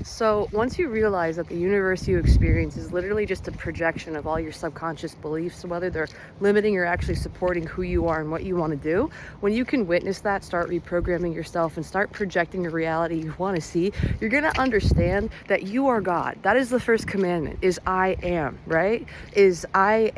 So once you realize that the universe you experience is literally just a projection of all your subconscious beliefs, whether they're limiting or actually supporting who you are and what you want to do, when you can witness that, start reprogramming yourself and start projecting the reality you want to see, you're going to understand that you are God. That is the first commandment, is I am, right? It is I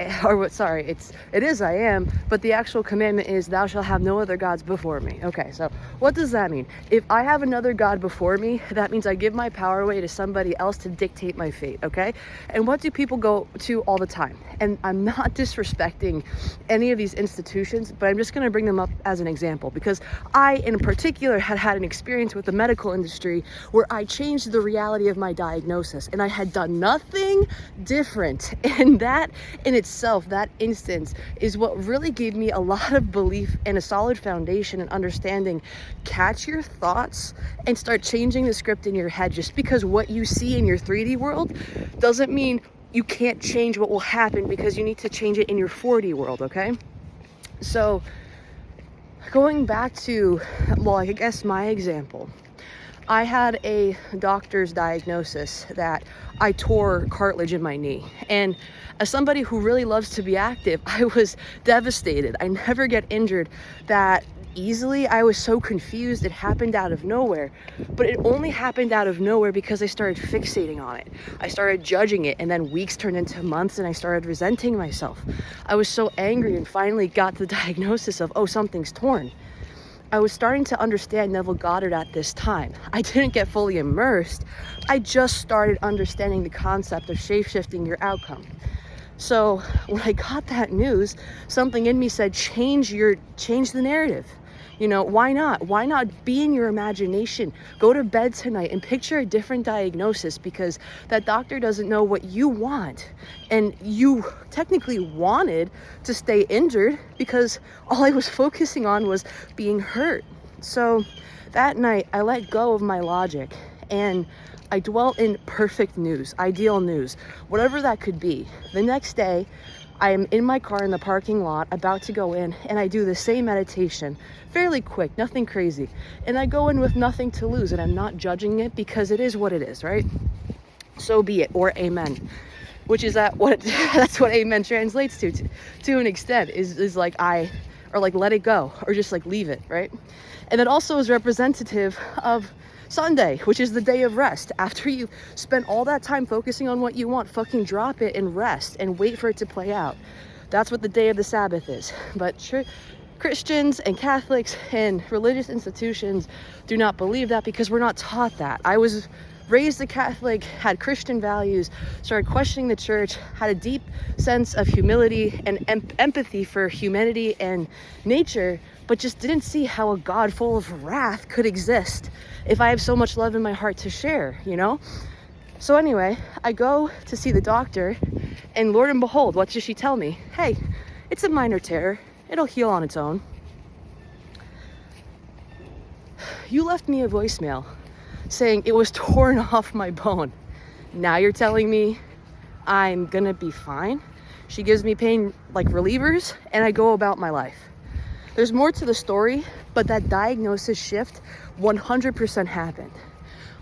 am, but the actual commandment is thou shalt have no other gods before me. Okay, so what does that mean? If I have another God before me, that means I give my power away to somebody else to dictate my fate, okay? And what do people go to all the time? And I'm not disrespecting any of these institutions, but I'm just going to bring them up as an example because I, in particular, had an experience with the medical industry where I changed the reality of my diagnosis and I had done nothing different. And that in itself, that instance, is what really gave me a lot of belief and a solid foundation and understanding. Catch your thoughts and start changing the script in your head. Just because what you see in your 3D world doesn't mean you can't change what will happen, because you need to change it in your 4D world, okay? So going back to, well, I guess my example, I had a doctor's diagnosis that I tore cartilage in my knee. And as somebody who really loves to be active, I was devastated. I never get injured that easily. I was so confused. It happened out of nowhere, but it only happened out of nowhere because I started fixating on it. I started judging it, and then weeks turned into months and I started resenting myself. I was so angry and finally got the diagnosis of, oh, something's torn. I was starting to understand Neville Goddard at this time. I didn't get fully immersed. I just started understanding the concept of shape-shifting your outcome. So when I got that news, something in me said, change the narrative. You know, why not? Why not be in your imagination? Go to bed tonight and picture a different diagnosis, because that doctor doesn't know what you want. And you technically wanted to stay injured because all I was focusing on was being hurt. So that night I let go of my logic and I dwelt in perfect news, ideal news, whatever that could be. The next day, I am in my car in the parking lot about to go in, and I do the same meditation, fairly quick, nothing crazy. And I go in with nothing to lose, and I'm not judging it because it is what it is, right? So be it, or amen. Which is that's what amen translates to an extent, is like or like let it go, or just like leave it, right? And it also is representative of Sunday, which is the day of rest. After you spend all that time focusing on what you want, fucking drop it and rest and wait for it to play out. That's what the day of the Sabbath is. But Christians and Catholics and religious institutions do not believe that because we're not taught that. I was raised a Catholic, had Christian values, started questioning the church, had a deep sense of humility and empathy for humanity and nature, but just didn't see how a God full of wrath could exist if I have so much love in my heart to share, you know? So anyway, I go to see the doctor, and Lord and behold, what does she tell me? Hey, it's a minor tear. It'll heal on its own. You left me a voicemail saying it was torn off my bone. Now you're telling me I'm gonna be fine? She gives me pain like relievers, and I go about my life. There's more to the story, but that diagnosis shift 100% happened.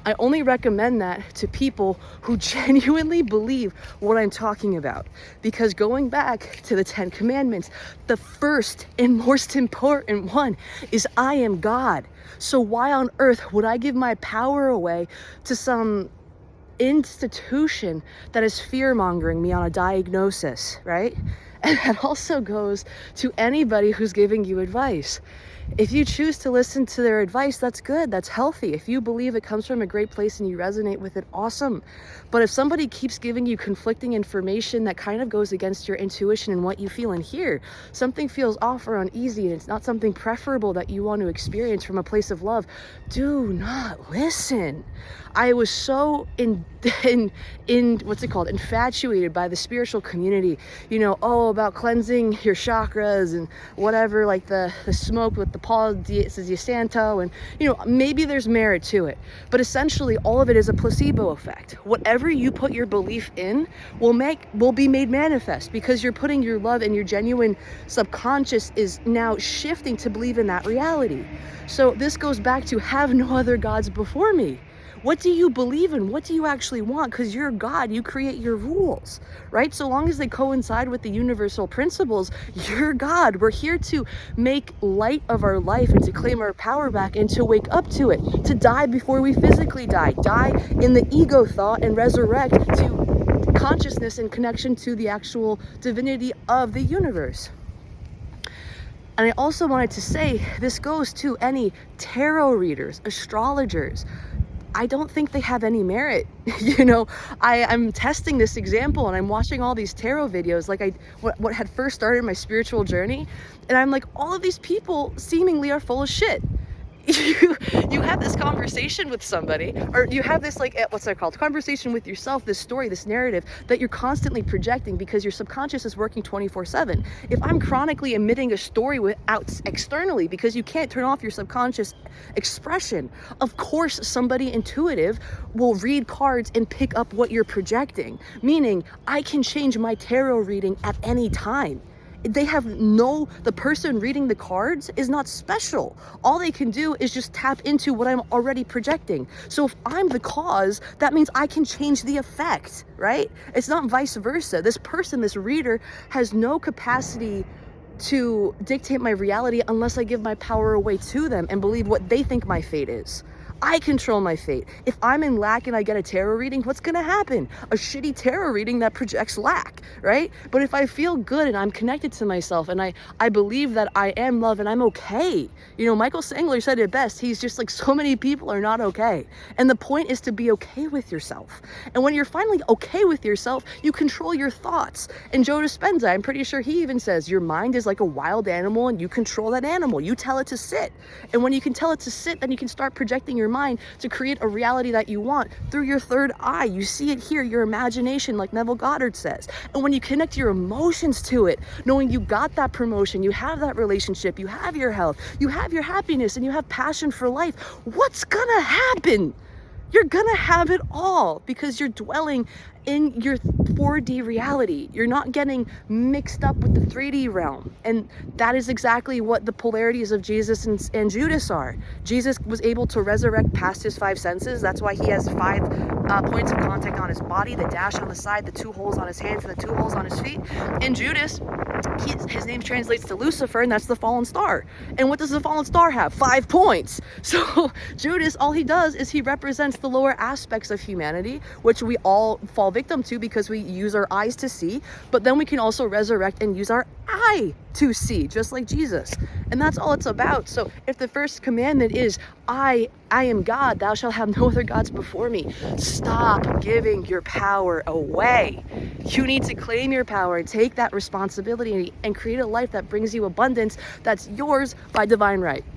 I only recommend that to people who genuinely believe what I'm talking about. Because going back to the 10 Commandments, the first and most important one is I am God. So why on earth would I give my power away to some institution that is fear-mongering me on a diagnosis, right? And that also goes to anybody who's giving you advice. If you choose to listen to their advice, that's good, that's healthy. If you believe it comes from a great place and you resonate with it, awesome. But if somebody keeps giving you conflicting information that kind of goes against your intuition and what you feel and hear, something feels off or uneasy and it's not something preferable that you want to experience from a place of love, do not listen. I was so infatuated by the spiritual community, you know, about cleansing your chakras and whatever, like the smoke with the Paul Di Santo, and you know, maybe there's merit to it, but essentially all of it is a placebo effect. Whatever you put your belief in will be made manifest, because you're putting your love and your genuine subconscious is now shifting to believe in that reality. So this goes back to have no other gods before me. What do you believe in? What do you actually want? Because you're God, you create your rules, right? So long as they coincide with the universal principles, you're God. We're here to make light of our life and to claim our power back and to wake up to it, to die before we physically die in the ego thought and resurrect to consciousness and connection to the actual divinity of the universe. And I also wanted to say, this goes to any tarot readers, astrologers. I don't think they have any merit. You know, I'm testing this example and I'm watching all these tarot videos, like what had first started my spiritual journey. And I'm like, all of these people seemingly are full of shit. You have this conversation with somebody, or you have this, like, what's that called, conversation with yourself, this story, this narrative that you're constantly projecting because your subconscious is working 24/7. If I'm chronically emitting a story externally because you can't turn off your subconscious expression, of course somebody intuitive will read cards and pick up what you're projecting, meaning I can change my tarot reading at any time. The person reading the cards is not special. All they can do is just tap into what I'm already projecting. So if I'm the cause, that means I can change the effect, right? It's not vice versa. This person, this reader, has no capacity to dictate my reality unless I give my power away to them and believe what they think my fate is. I control my fate. If I'm in lack and I get a tarot reading, what's gonna happen? A shitty tarot reading that projects lack, right? But if I feel good and I'm connected to myself and I believe that I am love and I'm okay. You know, Michael Sangler said it best. He's just like, so many people are not okay. And the point is to be okay with yourself. And when you're finally okay with yourself, you control your thoughts. And Joe Dispenza, I'm pretty sure he even says, your mind is like a wild animal and you control that animal. You tell it to sit. And when you can tell it to sit, then you can start projecting your mind to create a reality that you want through your third eye. You see it here, your imagination, like Neville Goddard says. And when you connect your emotions to it, knowing you got that promotion, you have that relationship, you have your health, you have your happiness, and you have passion for life, what's gonna happen? You're gonna have it all because you're dwelling in your 4D reality. You're not getting mixed up with the 3D realm. And that is exactly what the polarities of Jesus and Judas are. Jesus was able to resurrect past his 5 senses. That's why he has 5 points of contact on his body, the dash on the side, the 2 holes on his hands, and the 2 holes on his feet. And Judas, his name translates to Lucifer, and that's the fallen star. And what does the fallen star have? 5 points. So Judas, all he does is he represents the lower aspects of humanity, which we all fall victim to because we use our eyes to see, but then we can also resurrect and use our eye to see, just like Jesus. And that's all it's about. So if the first commandment is, I am God, thou shalt have no other gods before me, stop giving your power away. You need to claim your power and take that responsibility and create a life that brings you abundance that's yours by divine right.